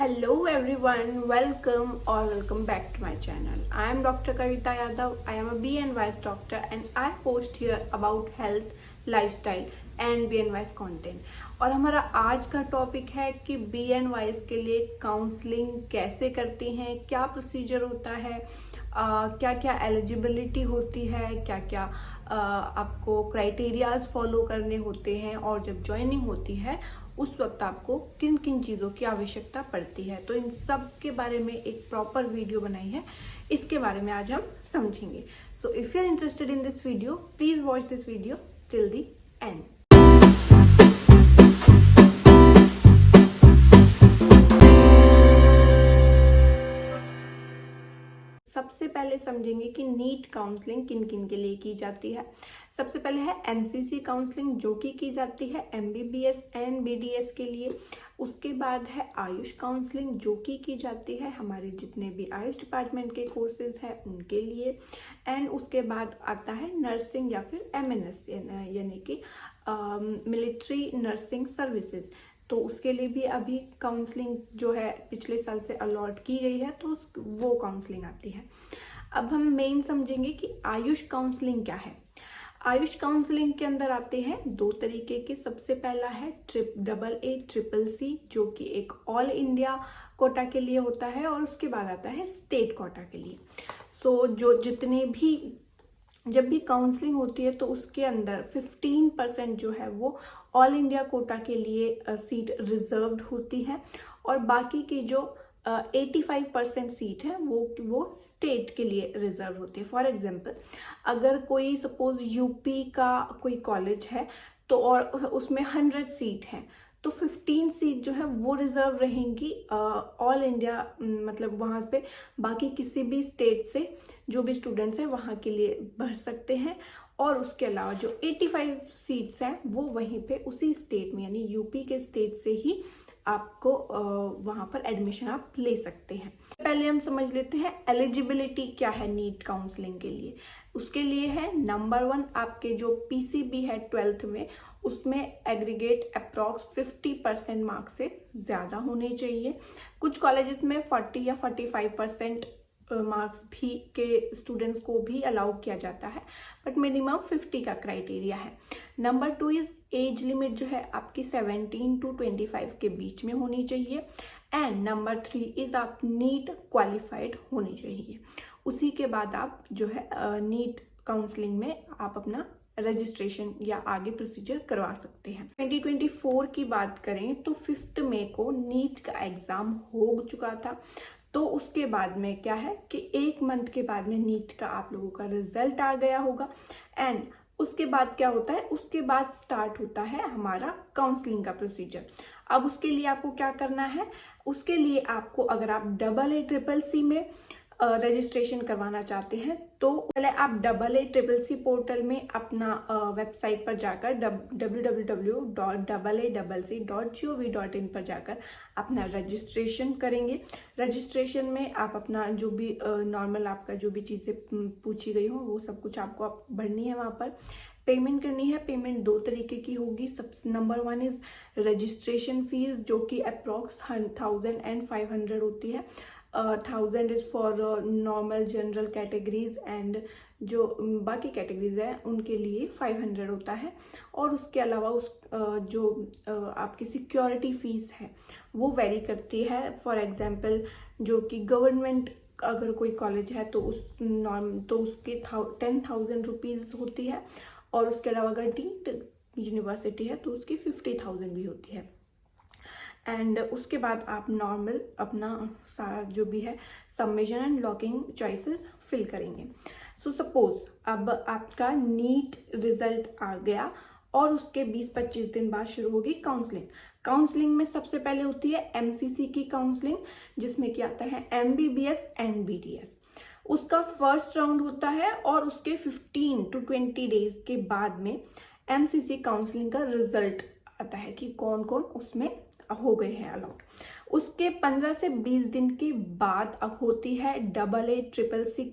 Hello everyone, welcome back to my channel. I am Dr. Kavita Yadav. I am a BNYS doctor and I post here about health, lifestyle and BNYS content. और हमारा आज का topic है कि BNYS के लिए counselling कैसे करती हैं, क्या प्रोसीजर होता है, क्या क्या एलिजिबिलिटी होती है, क्या क्या आपको क्राइटेरियाज फॉलो करने होते हैं और जब ज्वाइनिंग होती है उस वक्त आपको किन किन चीज़ों की आवश्यकता पड़ती है। तो इन सब के बारे में एक प्रॉपर वीडियो बनाई है, इसके बारे में आज हम समझेंगे। So if you are interested in this video, please watch this video till the end. सबसे पहले समझेंगे कि नीट काउंसलिंग किन किन के लिए की जाती है। सबसे पहले है एमसीसी काउंसलिंग जो कि की जाती है एमबीबीएस एंड बीडीएस के लिए। उसके बाद है आयुष काउंसलिंग जो कि की जाती है हमारे जितने भी आयुष डिपार्टमेंट के कोर्सेज हैं उनके लिए। एंड उसके बाद आता है नर्सिंग या फिर एमएनएस यानी कि मिलिट्री नर्सिंग सर्विसेज, तो उसके लिए भी अभी काउंसलिंग जो है पिछले साल से अलॉट की गई है, तो वो काउंसलिंग आती है। अब हम मेन समझेंगे कि आयुष काउंसलिंग क्या है। आयुष काउंसलिंग के अंदर आते हैं दो तरीके के। सबसे पहला है AA CCC जो कि एक ऑल इंडिया कोटा के लिए होता है, और उसके बाद आता है स्टेट कोटा के लिए। सो जो जितने भी जब भी काउंसलिंग होती है तो उसके अंदर 15% जो है वो ऑल इंडिया कोटा के लिए सीट रिजर्व्ड होती है, और बाकी की जो 85% सीट है वो स्टेट के लिए रिजर्व होती है। फॉर एग्जांपल, अगर कोई सपोज यूपी का कोई कॉलेज है तो और उसमें 100 सीट है, तो 15 सीट जो है वो रिजर्व रहेंगी ऑल इंडिया, मतलब वहाँ पे बाकी किसी भी स्टेट से जो भी स्टूडेंट्स हैं वहाँ के लिए भर सकते हैं। और उसके अलावा जो 85 सीट्स हैं वो वहीं पे उसी स्टेट में यानी यूपी के स्टेट से ही आपको वहाँ पर एडमिशन आप ले सकते हैं। पहले हम समझ लेते हैं एलिजिबिलिटी क्या है नीट काउंसलिंग के लिए। उसके लिए है नंबर 1, आपके जो पीसीबी है 12th में उसमें एग्रीगेट अप्रॉक्स 50% मार्क्स से ज़्यादा होने चाहिए। कुछ कॉलेजेस में 40 या 45% मार्क्स भी के स्टूडेंट्स को भी अलाउ किया जाता है, बट मिनिमम 50 का क्राइटेरिया है। नंबर 2 इज एज लिमिट जो है आपकी 17 to 25 के बीच में होनी चाहिए। एंड नंबर 3 इज आप नीट क्वालिफाइड होने चाहिए। उसी के बाद आप जो है नीट काउंसलिंग में आप अपना रजिस्ट्रेशन या आगे प्रोसीजर करवा सकते हैं। 2024 की बात करें तो 5 मई को नीट का एग्जाम हो चुका था, तो उसके बाद में क्या है कि 1 मंथ के बाद में नीट का आप लोगों का रिजल्ट आ गया होगा। एंड उसके बाद क्या होता है, उसके बाद स्टार्ट होता है हमारा काउंसलिंग का प्रोसीजर। अब उसके लिए आपको क्या करना है, उसके लिए आपको अगर आप AA CCC में रजिस्ट्रेशन करवाना चाहते हैं तो पहले आप AA CCC पोर्टल में अपना वेबसाइट पर जाकर www.AACC.gov.in पर जाकर अपना रजिस्ट्रेशन करेंगे। रजिस्ट्रेशन में आप अपना जो भी नॉर्मल आपका जो भी चीज़ें पूछी गई हो वो सब कुछ आपको भरनी है। वहाँ पर पेमेंट करनी है। पेमेंट 2 तरीके की होगी। सब नंबर 1 इज रजिस्ट्रेशन फीस जो कि अप्रॉक्स 1500 होती है। 1000 is for normal general categories and जो बाकी कैटेगरीज है उनके लिए 500 होता है। और उसके अलावा जो आपकी सिक्योरिटी फीस है वो वेरी करती है। फॉर एग्जांपल, जो कि गवर्नमेंट अगर कोई कॉलेज है तो उसकी 10,000 रुपीज़ होती है, और उसके अलावा अगर डीम्ड यूनिवर्सिटी है तो उसकी 50,000 भी होती है। एंड उसके बाद आप नॉर्मल अपना सारा जो भी है submission and locking choices fill करेंगे। सो सपोज अब आपका नीट रिजल्ट आ गया और उसके 20-25 दिन बाद शुरू होगी काउंसलिंग। काउंसलिंग में सबसे पहले होती है एमसीसी की काउंसलिंग, जिसमें क्या आता है एमबीबीएस एंड बीडीएस। उसका फर्स्ट राउंड होता है और उसके 15 to 20 डेज के बाद में एमसीसी काउंसलिंग का रिजल्ट आता है कि कौन कौन उसमें हो गए हैं अलॉट। उसके 15 से 20 दिन के बाद अब होती है AA CCC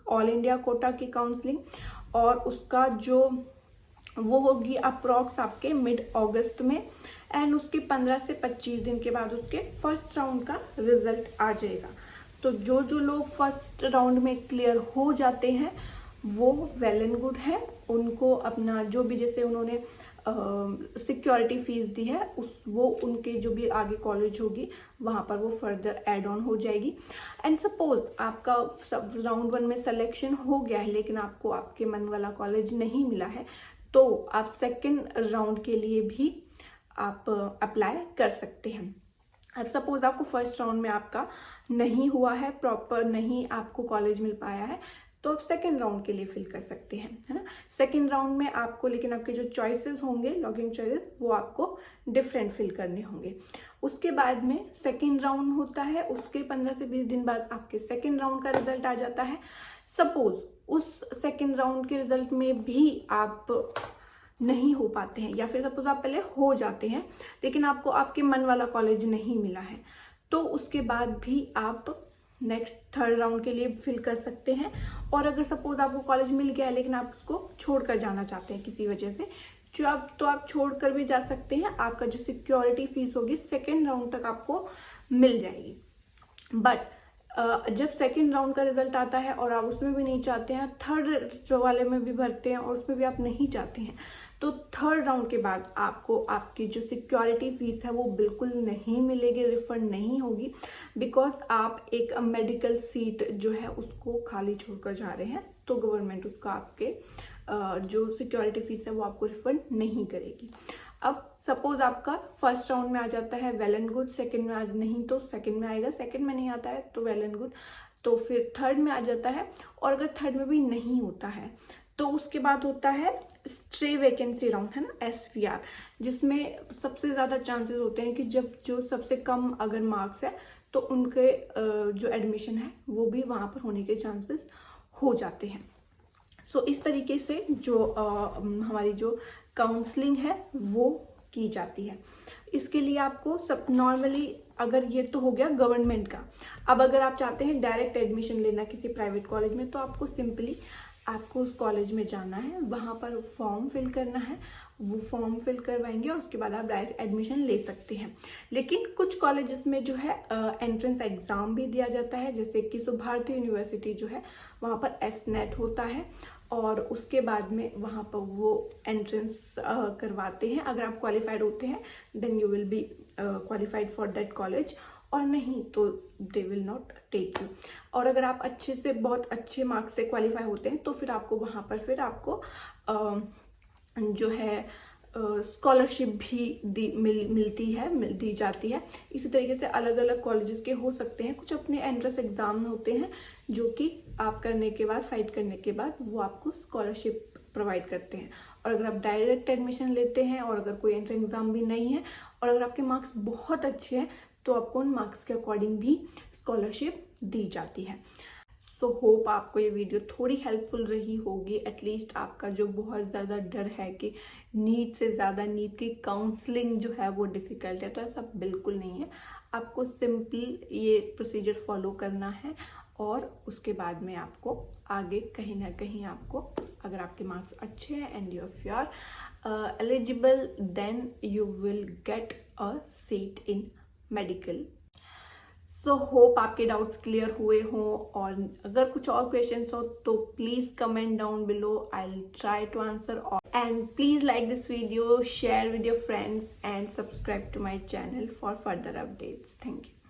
all India quota की काउंसलिंग, और उसका जो वो होगी अप्रॉक्स आपके मिड अगस्त में, एंड उसके 15 से 25 दिन के बाद उसके फर्स्ट राउंड का रिजल्ट आ जाएगा। तो जो जो लोग फर्स्ट राउंड में क्लियर हो जाते हैं वो वेल एंड गुड है, उनको अपना जो भी जैसे उन्होंने सिक्योरिटी फीस दी है वो उनके जो भी आगे कॉलेज होगी वहाँ पर वो फर्दर एड ऑन हो जाएगी। एंड सपोज आपका राउंड 1 में सिलेक्शन हो गया है लेकिन आपको आपके मन वाला कॉलेज नहीं मिला है, तो आप सेकेंड राउंड के लिए भी आप अप्लाई कर सकते हैं। अब सपोज आपको फर्स्ट राउंड में आपका नहीं हुआ है, प्रॉपर नहीं आपको कॉलेज मिल पाया है, तो आप सेकेंड राउंड के लिए फिल कर सकते हैं, है ना। सेकेंड राउंड में आपको लेकिन आपके जो चॉइसेस होंगे, लॉगिंग चॉइसेस, वो आपको डिफरेंट फिल करने होंगे। उसके बाद में सेकेंड राउंड होता है, उसके 15 से 20 दिन बाद आपके सेकेंड राउंड का रिजल्ट आ जाता है। सपोज उस सेकेंड राउंड के रिजल्ट में भी आप नहीं हो पाते हैं, या फिर सपोज आप पहले हो जाते हैं लेकिन आपको आपके मन वाला कॉलेज नहीं मिला है, तो उसके बाद भी आप नेक्स्ट थर्ड राउंड के लिए फिल कर सकते हैं। और अगर सपोज आपको कॉलेज मिल गया है लेकिन आप उसको छोड़कर जाना चाहते हैं किसी वजह से, तो आप छोड़कर भी जा सकते हैं। आपका जो सिक्योरिटी फीस होगी सेकेंड राउंड तक आपको मिल जाएगी। बट जब सेकेंड राउंड का रिजल्ट आता है और आप उसमें भी नहीं चाहते हैं, थर्ड वाले में भी भरते हैं और उसमें भी आप नहीं चाहते हैं, तो थर्ड राउंड के बाद आपको आपकी जो सिक्योरिटी फीस है वो बिल्कुल नहीं मिलेगी, रिफंड नहीं होगी, बिकॉज आप एक मेडिकल सीट जो है उसको खाली छोड़कर जा रहे हैं, तो गवर्नमेंट उसका आपके जो सिक्योरिटी फीस है वो आपको रिफंड नहीं करेगी। अब सपोज आपका फर्स्ट राउंड में आ जाता है, वेल एंड गुड। सेकंड में आज नहीं तो सेकंड में आएगा, सेकंड में नहीं आता है तो वेल एंड गुड, तो फिर थर्ड में आ जाता है। और अगर थर्ड में भी नहीं होता है तो उसके बाद होता है स्ट्रे वैकेंसी राउंड, है ना, SVR, जिसमें सबसे ज़्यादा चांसेस होते हैं कि जब जो सबसे कम अगर मार्क्स है तो उनके जो एडमिशन है वो भी वहाँ पर होने के चांसेस हो जाते हैं। सो इस तरीके से जो हमारी जो काउंसलिंग है वो की जाती है। इसके लिए आपको सब नॉर्मली, अगर ये तो हो गया गवर्नमेंट का, अब अगर आप चाहते हैं डायरेक्ट एडमिशन लेना किसी प्राइवेट कॉलेज में, तो आपको सिंपली आपको उस कॉलेज में जाना है, वहाँ पर फॉर्म फिल करना है, वो फॉर्म फिल करवाएंगे और उसके बाद आप डायरेक्ट एडमिशन ले सकते हैं। लेकिन कुछ कॉलेजेस में जो है एंट्रेंस एग्ज़ाम भी दिया जाता है, जैसे कि भारतीय यूनिवर्सिटी जो है वहाँ पर SNET होता है और उसके बाद में वहाँ पर वो एंट्रेंस करवाते हैं। अगर आप क्वालिफाइड होते हैं then you will be qualified for that college, और नहीं तो they will not take you. और अगर आप अच्छे से बहुत अच्छे मार्क्स से क्वालिफाई होते हैं तो फिर आपको वहाँ पर फिर आपको जो है स्कॉलरशिप भी दी जाती है। इसी तरीके से अलग अलग कॉलेजेस के हो सकते हैं, कुछ अपने एंट्रेंस एग्जाम होते हैं जो कि आप करने के बाद, फाइट करने के बाद वो आपको स्कॉलरशिप प्रोवाइड करते हैं। और अगर आप डायरेक्ट एडमिशन लेते हैं और अगर कोई एंट्रेंस एग्जाम भी नहीं है और अगर आपके मार्क्स बहुत अच्छे हैं तो आपको उन मार्क्स के अकॉर्डिंग भी स्कॉलरशिप दी जाती है। सो होप आपको ये वीडियो थोड़ी हेल्पफुल रही होगी। एटलीस्ट आपका जो बहुत ज़्यादा डर है कि नीट से ज़्यादा नीट की काउंसलिंग जो है वो डिफ़िकल्ट है, तो ऐसा बिल्कुल नहीं है। आपको सिंपल ये प्रोसीजर फॉलो करना है और उसके बाद में आपको आगे कहीं ना कहीं आपको, अगर आपके मार्क्स अच्छे हैं and you are eligible, then you will get a seat in medical. So hope आपके डाउट्स क्लियर हुए हों, और अगर कुछ और क्वेश्चंस हो तो please comment down below, I will try to answer. And please like this video, share with your friends and subscribe to my channel for further updates. Thank you.